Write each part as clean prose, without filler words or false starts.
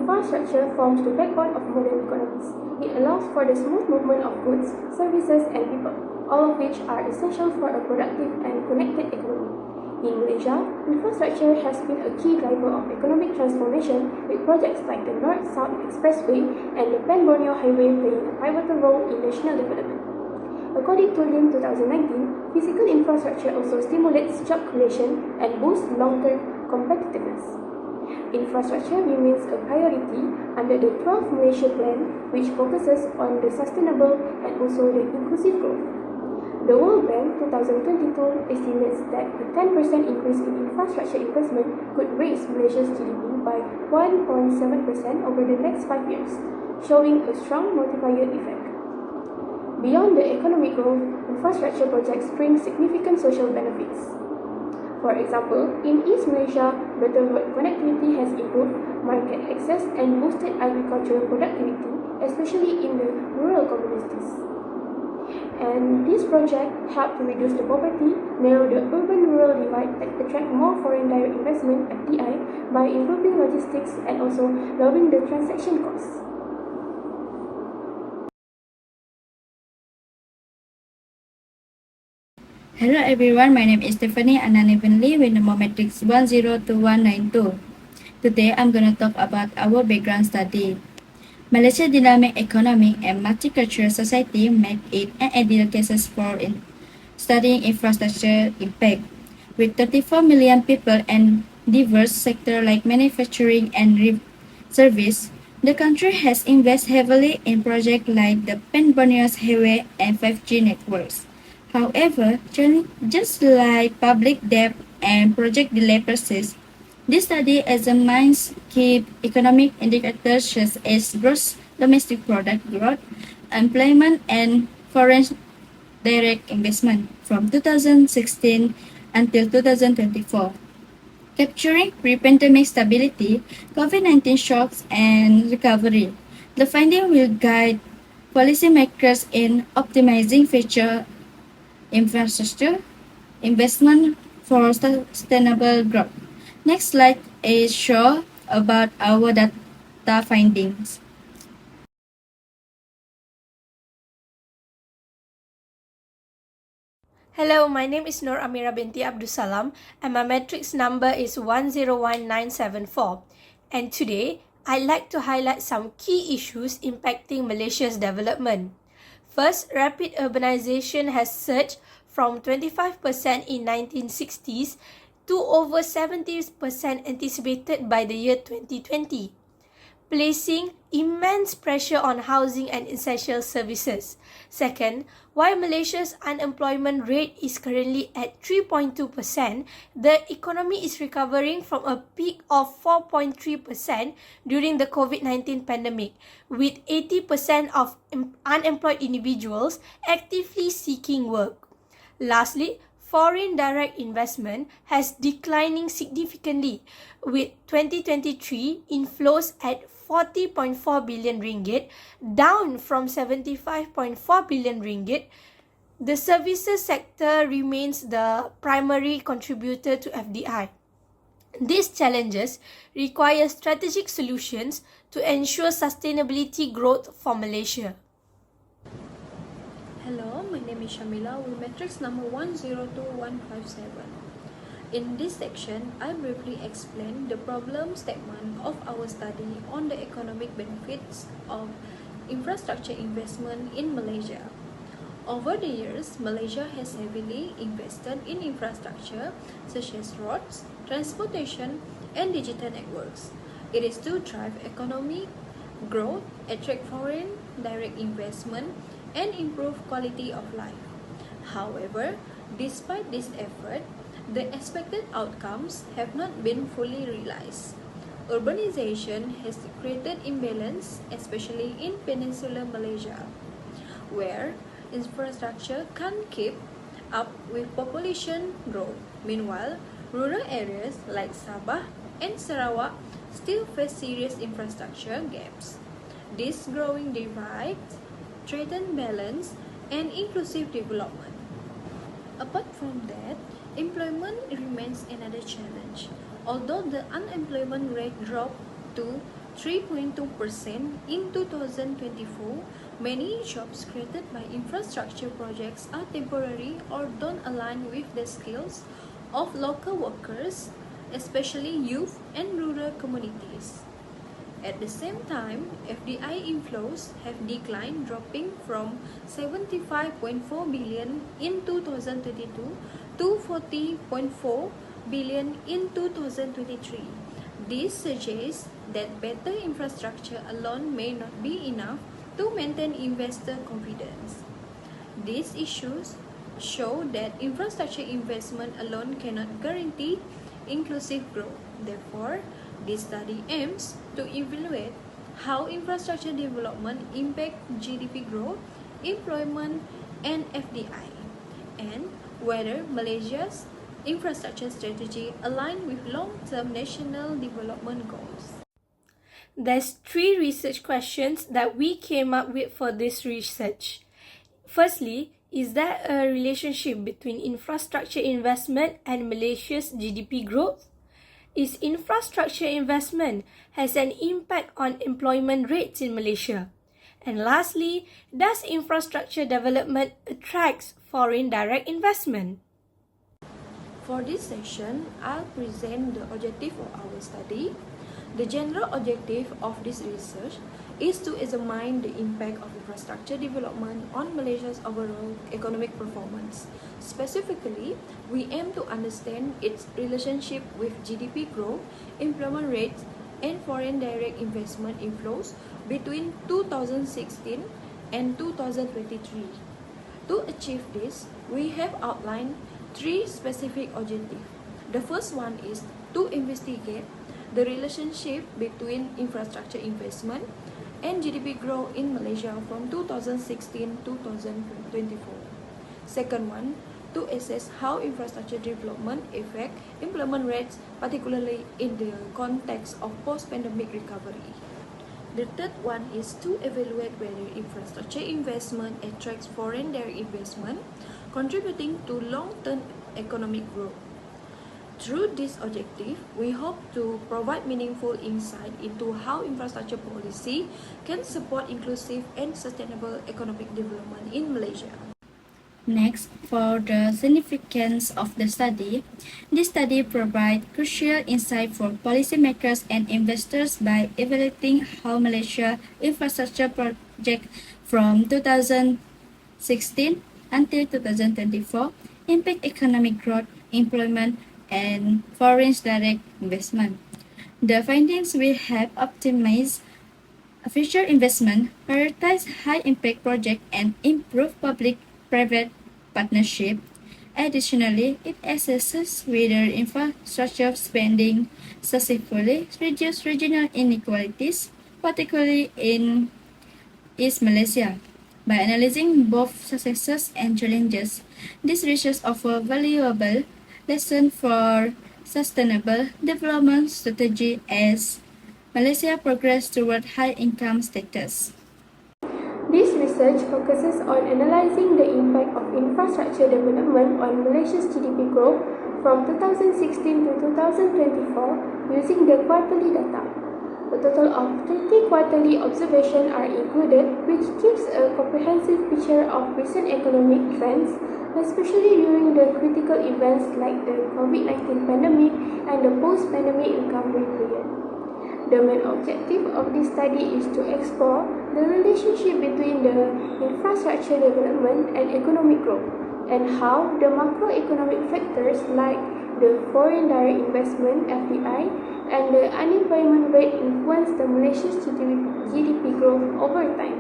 Infrastructure forms the backbone of modern economies. It allows for the smooth movement of goods, services, and people, all of which are essential for a productive and connected economy. In Malaysia, infrastructure has been a key driver of economic transformation, with projects like the North-South Expressway and the Pan-Borneo Highway playing a pivotal role in national development. According to LIM 2019, physical infrastructure also stimulates job creation and boosts long-term competitiveness. Infrastructure remains a priority under the 12th Malaysia Plan, which focuses on the sustainable and also the inclusive growth. The World Bank 2022 estimates that a 10% increase in infrastructure investment could raise Malaysia's GDP by 1.7% over the next 5 years, showing a strong multiplier effect. Beyond the economic growth, infrastructure projects bring significant social benefits. For example, in East Malaysia, better road connectivity has improved market access and boosted agricultural productivity, especially in the rural communities. And this project helped to reduce the poverty, narrow the urban-rural divide, and attract more foreign direct investment (FDI) by improving logistics and also lowering the transaction costs. Hello everyone, my name is Stephanie Anani Benli with number matrix 102192. Today I'm going to talk about our background study. Malaysia's dynamic economy and multicultural society make it an ideal case for studying infrastructure impact. With 34 million people and diverse sectors like manufacturing and service, the country has invested heavily in projects like the Pan-Borneo Highway and 5G networks. However, just like public debt and project delay persist, this study examines key economic indicators such as gross domestic product growth, employment, and foreign direct investment from 2016 until 2024. Capturing pre-pandemic stability, COVID-19 shocks, and recovery, the finding will guide policymakers in optimizing future infrastructure investment for sustainable growth. Next slide is show about our data findings. Hello, my name is Nur Amira binti Abdul Salam and my matrix number is 101974. And today, I'd like to highlight some key issues impacting Malaysia's development. First, rapid urbanization has surged from 25% in 1960s to over 70% anticipated by the year 2020, placing immense pressure on housing and essential services. Second, while Malaysia's unemployment rate is currently at 3.2%, the economy is recovering from a peak of 4.3% during the COVID-19 pandemic, with 80% of unemployed individuals actively seeking work. Lastly, foreign direct investment has declining significantly, with 2023 inflows at 40.4 billion ringgit, down from 75.4 billion ringgit. The services sector remains the primary contributor to FDI. These challenges require strategic solutions to ensure sustainability growth for Malaysia. Hello, my name is Shamila with matrix number 102157. In this section, I briefly explain the problem statement of our study on the economic benefits of infrastructure investment in Malaysia. Over the years, Malaysia has heavily invested in infrastructure such as roads, transportation, and digital networks. It is to drive economic growth, attract foreign direct investment, and improve quality of life. However, despite this effort, the expected outcomes have not been fully realized. Urbanization has created imbalance, especially in Peninsular Malaysia, where infrastructure can't keep up with population growth. Meanwhile, rural areas like Sabah and Sarawak still face serious infrastructure gaps. These growing divides threaten balance and inclusive development. Apart from that, employment remains another challenge. Although the unemployment rate dropped to 3.2% in 2024, many jobs created by infrastructure projects are temporary or don't align with the skills of local workers, especially youth and rural communities. At the same time, FDI inflows have declined, dropping from 75.4 billion in 2022 to 40.4 billion in 2023. This suggests that better infrastructure alone may not be enough to maintain investor confidence. These issues show that infrastructure investment alone cannot guarantee inclusive growth. Therefore, this study aims to evaluate how infrastructure development impacts GDP growth, employment, and FDI, and whether Malaysia's infrastructure strategy aligns with long-term national development goals. There's 3 research questions that we came up with for this research. Firstly, is there a relationship between infrastructure investment and Malaysia's GDP growth? Is infrastructure investment has an impact on employment rates in Malaysia? And lastly, does infrastructure development attract foreign direct investment? For this session, I'll present the objective of our study. The general objective of this research is to examine the impact of infrastructure development on Malaysia's overall economic performance. Specifically, we aim to understand its relationship with GDP growth, employment rates, and foreign direct investment inflows between 2016 and 2023. To achieve this, we have outlined 3 specific objectives. The first one is to investigate the relationship between infrastructure investment and GDP growth in Malaysia from 2016 to 2024. Second one, to assess how infrastructure development affect employment rates, particularly in the context of post-pandemic recovery. The third one is to evaluate whether infrastructure investment attracts foreign direct investment, contributing to long-term economic growth. Through this objective, we hope to provide meaningful insight into how infrastructure policy can support inclusive and sustainable economic development in Malaysia. Next, for the significance of the study, this study provides crucial insight for policymakers and investors by evaluating how Malaysia infrastructure projects from 2016 until 2024 impact economic growth, employment, and foreign direct investment. The findings will help optimize future investment, prioritize high-impact projects, and improve public-private partnership. Additionally, it assesses whether infrastructure spending successfully reduces regional inequalities, particularly in East Malaysia. By analyzing both successes and challenges, this research offers valuable lessons for sustainable development strategy as Malaysia progresses toward high-income status. This research focuses on analyzing the impact of infrastructure development on Malaysia's GDP growth from 2016 to 2024 using the quarterly data. A total of 30 quarterly observations are included, which gives a comprehensive picture of recent economic trends, especially during the critical events like the COVID-19 pandemic and the post-pandemic recovery period. The main objective of this study is to explore the relationship between the infrastructure development and economic growth, and how the macroeconomic factors like the foreign direct investment (FDI) and the unemployment rate influence the Malaysia's GDP growth over time.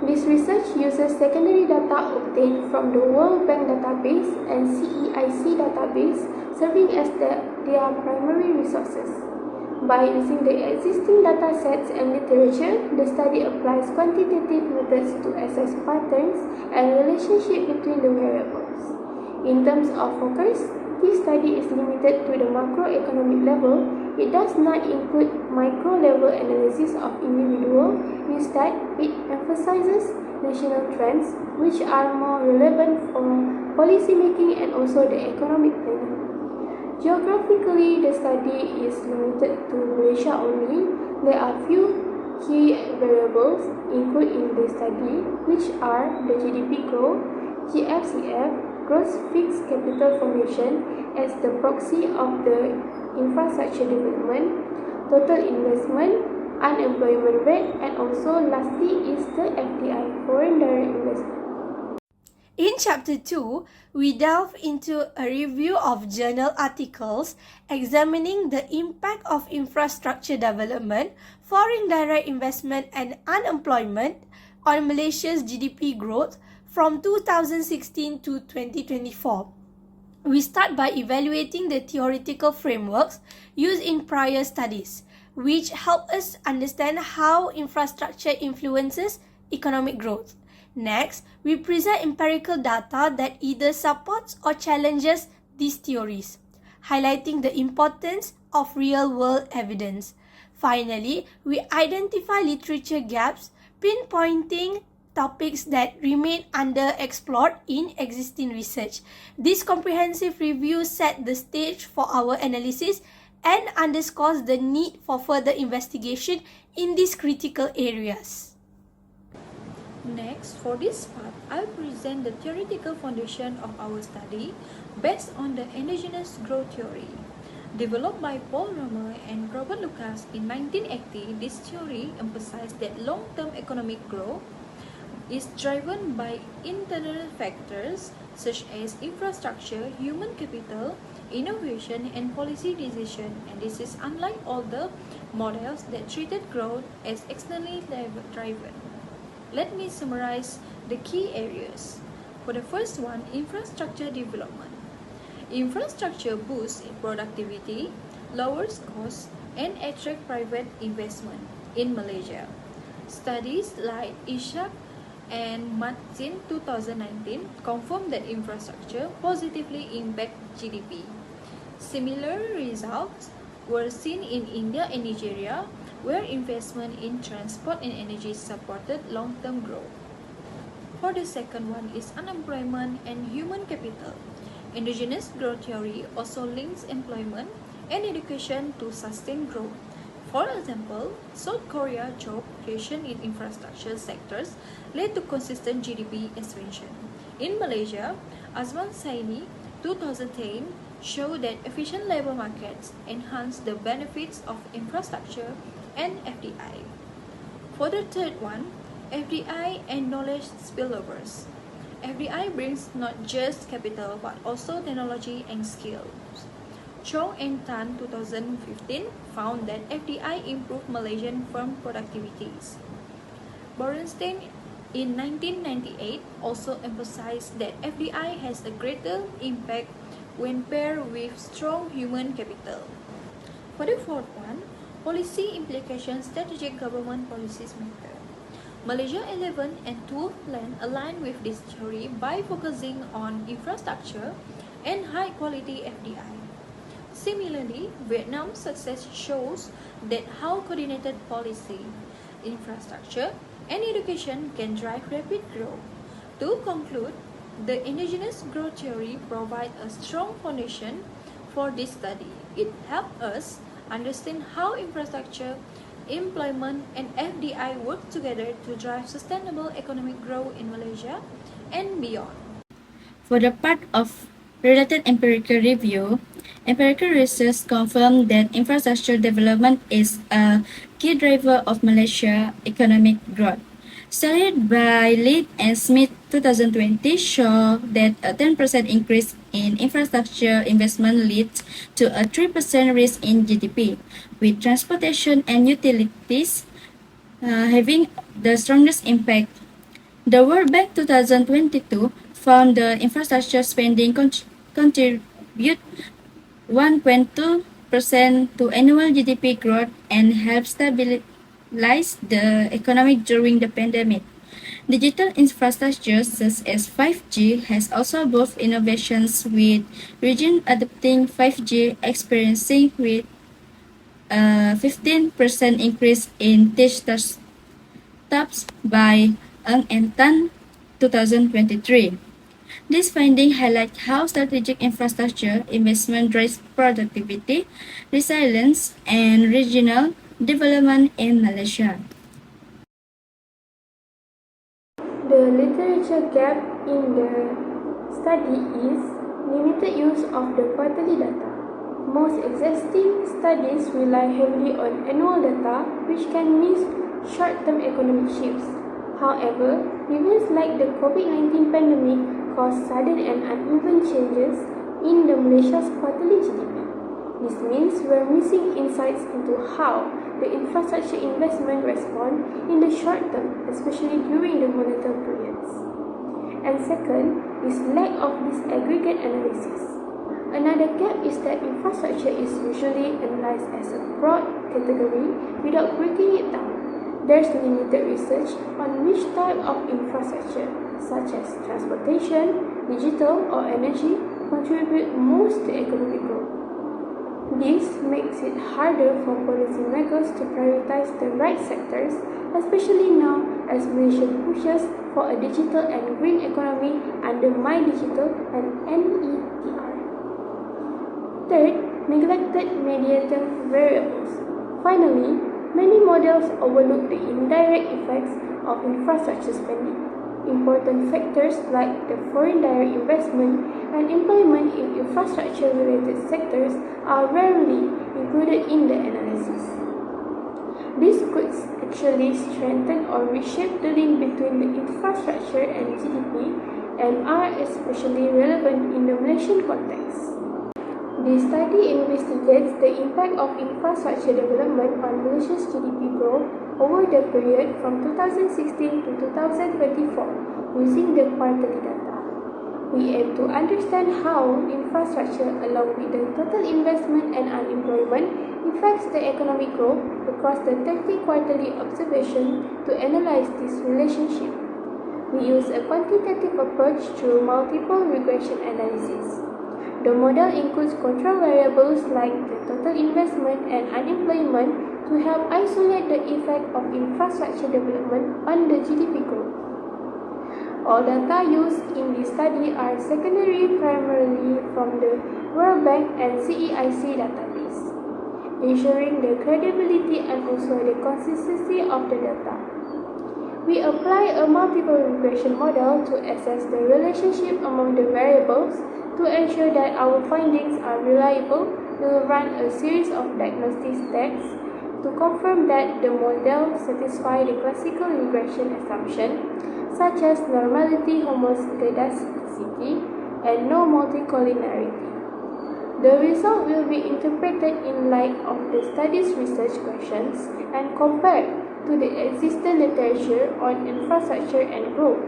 This research uses secondary data obtained from the World Bank database and CEIC database, serving as their primary resources. By using the existing data sets and literature, the study applies quantitative methods to assess patterns and relationship between the variables. In terms of focus, this study is limited to the macroeconomic level. It does not include micro-level analysis of individual. Instead, it emphasizes national trends, which are more relevant for policy making and also the economic planning. Geographically, the study is limited to Malaysia only. There are few key variables included in the study, which are the GDP growth, GFCF, gross fixed capital formation as the proxy of the infrastructure development, total investment, unemployment rate, and also lastly is the FDI, foreign direct investment. In Chapter 2, we delve into a review of journal articles examining the impact of infrastructure development, foreign direct investment and unemployment on Malaysia's GDP growth from 2016 to 2024. We start by evaluating the theoretical frameworks used in prior studies, which help us understand how infrastructure influences economic growth. Next, we present empirical data that either supports or challenges these theories, highlighting the importance of real-world evidence. Finally, we identify literature gaps, pinpointing topics that remain underexplored in existing research. This comprehensive review set the stage for our analysis and underscores the need for further investigation in these critical areas. Next, for this part, I'll present the theoretical foundation of our study based on the endogenous growth theory. Developed by Paul Romer and Robert Lucas in 1980, this theory emphasized that long-term economic growth is driven by internal factors such as infrastructure, human capital, innovation, and policy decision, and this is unlike all the models that treated growth as externally driven. Let me summarize the key areas. For the first one, infrastructure development. Infrastructure boosts productivity, lowers costs, and attracts private investment in Malaysia. Studies like Ishak and Martin 2019 confirm that infrastructure positively impacts GDP. Similar results were seen in India and Nigeria, where investment in transport and energy supported long-term growth. For the second one is unemployment and human capital. Endogenous growth theory also links employment and education to sustain growth. For example, South Korea job creation in infrastructure sectors led to consistent GDP expansion. In Malaysia, Azman Saini 2010 showed that efficient labor markets enhance the benefits of infrastructure and FDI. For the third one, FDI and knowledge spillovers. FDI brings not just capital but also technology and skills. Chong and Tan 2015 found that FDI improved Malaysian firm productivities. Borenstein in 1998 also emphasized that FDI has a greater impact when paired with strong human capital. For the fourth one, policy implications, strategic government policies matter. Malaysia 11 and 12 plan align with this theory by focusing on infrastructure and high-quality FDI. Similarly, Vietnam's success shows that how coordinated policy, infrastructure, and education can drive rapid growth. To conclude, the endogenous growth theory provides a strong foundation for this study. It helps us understand how infrastructure, employment, and FDI work together to drive sustainable economic growth in Malaysia and beyond. For the part of related empirical review, empirical research confirmed that infrastructure development is a key driver of Malaysia's economic growth. Studied by Lead and Smith 2020 show that a 10% increase in infrastructure investment leads to a 3% rise in GDP, with transportation and utilities having the strongest impact. The World Bank 2022 found the infrastructure spending contribute 1.2% to annual GDP growth and help stabilize the economy during the pandemic. Digital infrastructure such as 5G has also boosted innovations, with regions adopting 5G experiencing with a 15% increase in tech startups by Ng and Tan 2023. This finding highlights how strategic infrastructure investment drives productivity, resilience, and regional development in Malaysia. The literature gap in the study is limited use of the quarterly data. Most existing studies rely heavily on annual data, which can miss short-term economic shifts. However, events like the COVID-19 pandemic caused sudden and uneven changes in the Malaysia's quarterly GDP. This means we're missing insights into how the infrastructure investment respond in the short term, especially during the volatile periods. And second is lack of disaggregate analysis. Another gap is that infrastructure is usually analyzed as a broad category without breaking it down. There's limited research on which type of infrastructure, such as transportation, digital, or energy, contribute most to economic growth. This makes it harder for policymakers to prioritize the right sectors, especially now as Malaysia pushes for a digital and green economy under My Digital and NETR. Third, neglected mediator variables. Finally, many models overlook the indirect effects of infrastructure spending. Important factors like the foreign direct investment and employment in infrastructure-related sectors are rarely included in the analysis. This could actually strengthen or reshape the link between the infrastructure and GDP and are especially relevant in the Malaysian context. This study investigates the impact of infrastructure development on Malaysia's GDP growth over the period from 2016 to 2024 using the quarterly data. We aim to understand how infrastructure, along with the total investment and unemployment, affects the economic growth across the 30 quarterly observation to analyze this relationship. We use a quantitative approach through multiple regression analysis. The model includes control variables like the total investment and unemployment to help isolate the effect of infrastructure development on the GDP growth. All data used in this study are secondary primarily from the World Bank and CEIC database, ensuring the credibility and also the consistency of the data. We apply a multiple regression model to assess the relationship among the variables. To ensure that our findings are reliable, we will run a series of diagnostic tests to confirm that the model satisfies the classical regression assumption, such as normality, homozygosity, and no multicollinearity. The result will be interpreted in light of the study's research questions and compared to the existing literature on infrastructure and growth.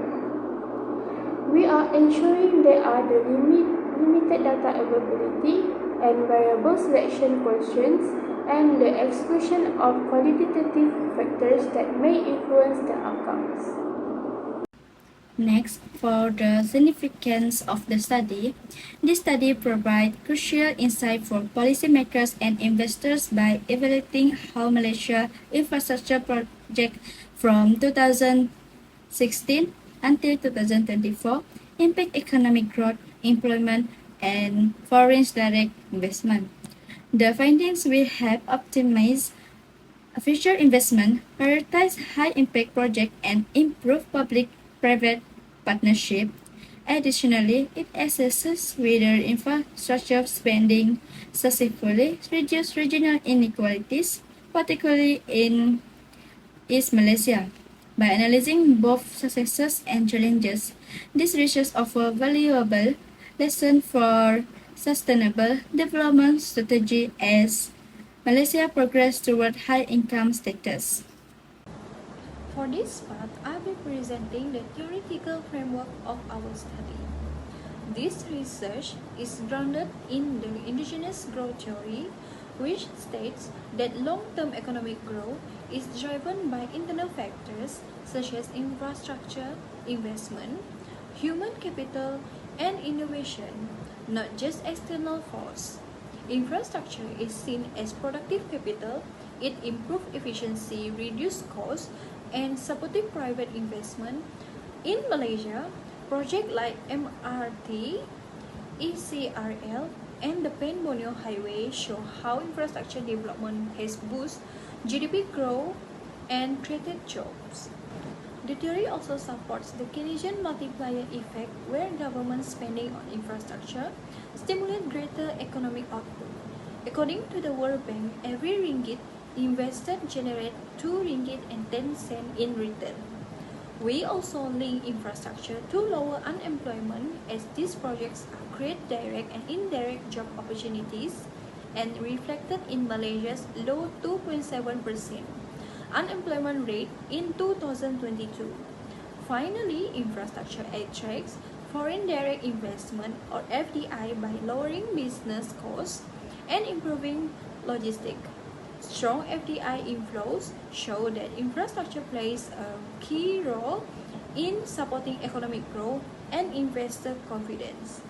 We are ensuring there are the limited data availability and variable selection constraints and the exclusion of qualitative factors that may influence the outcomes. Next, for the significance of the study, this study provides crucial insight for policymakers and investors by evaluating how Malaysia infrastructure project from 2016 until 2024 impact economic growth, employment, and foreign direct investment. The findings will help optimize future investment, prioritize high-impact projects, and improve public-private partnership. Additionally, it assesses whether infrastructure spending successfully reduces regional inequalities, particularly in East Malaysia. By analyzing both successes and challenges, this research offers valuable lessons for sustainable development strategy as Malaysia progresses toward high-income status. For this part, I will be presenting the theoretical framework of our study. This research is grounded in the indigenous growth theory, which states that long-term economic growth is driven by internal factors such as infrastructure, investment, human capital, and innovation, not just external force. Infrastructure is seen as productive capital. It improves efficiency, reduces costs, and supporting private investment. In Malaysia, Projects like MRT, ECRL, and the Penn-Borneo Highway show how infrastructure development has boosted GDP growth and created jobs. The theory also supports the Keynesian multiplier effect, where government spending on infrastructure stimulates greater economic output. According to the World Bank, every ringgit invested generates 2 ringgit and 10 cents in return. We also link infrastructure to lower unemployment, as these projects create direct and indirect job opportunities, and reflected in Malaysia's low 2.7% unemployment rate in 2022. Finally, infrastructure attracts foreign direct investment, or FDI, by lowering business costs and improving logistics. Strong FDI inflows show that infrastructure plays a key role in supporting economic growth and investor confidence.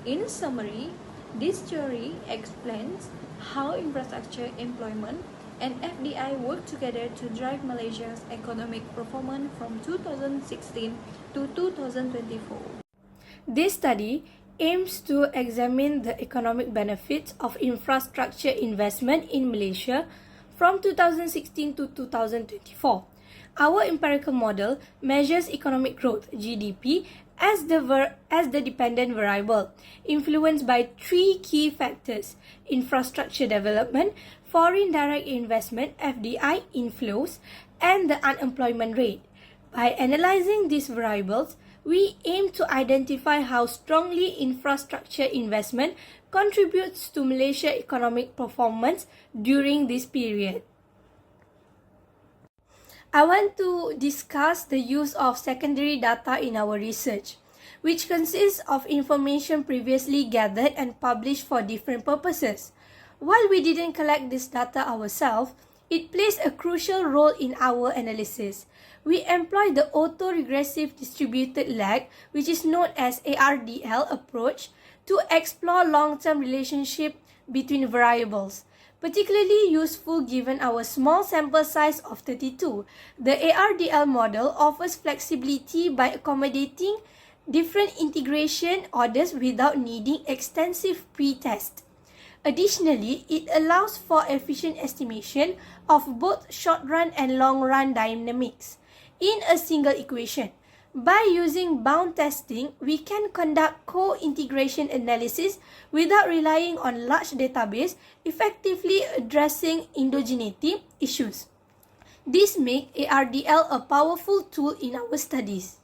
In summary, this theory explains how infrastructure, employment, and FDI work together to drive Malaysia's economic performance from 2016 to 2024. This study aims to examine the economic benefits of infrastructure investment in Malaysia from 2016 to 2024. Our empirical model measures economic growth, GDP, as the dependent variable, influenced by 3 key factors: infrastructure development, foreign direct investment, FDI inflows, and the unemployment rate. By analyzing these variables, we aim to identify how strongly infrastructure investment contributes to Malaysia's economic performance during this period. I want to discuss the use of secondary data in our research, which consists of information previously gathered and published for different purposes. While we didn't collect this data ourselves, it plays a crucial role in our analysis. We employ the autoregressive distributed lag, which is known as ARDL approach, to explore long-term relationship between variables. Particularly useful given our small sample size of 32, the ARDL model offers flexibility by accommodating different integration orders without needing extensive pre-test. Additionally, it allows for efficient estimation of both short-run and long-run dynamics in a single equation. By using bound testing, we can conduct co-integration analysis without relying on large database, effectively addressing endogeneity issues. This makes ARDL a powerful tool in our studies.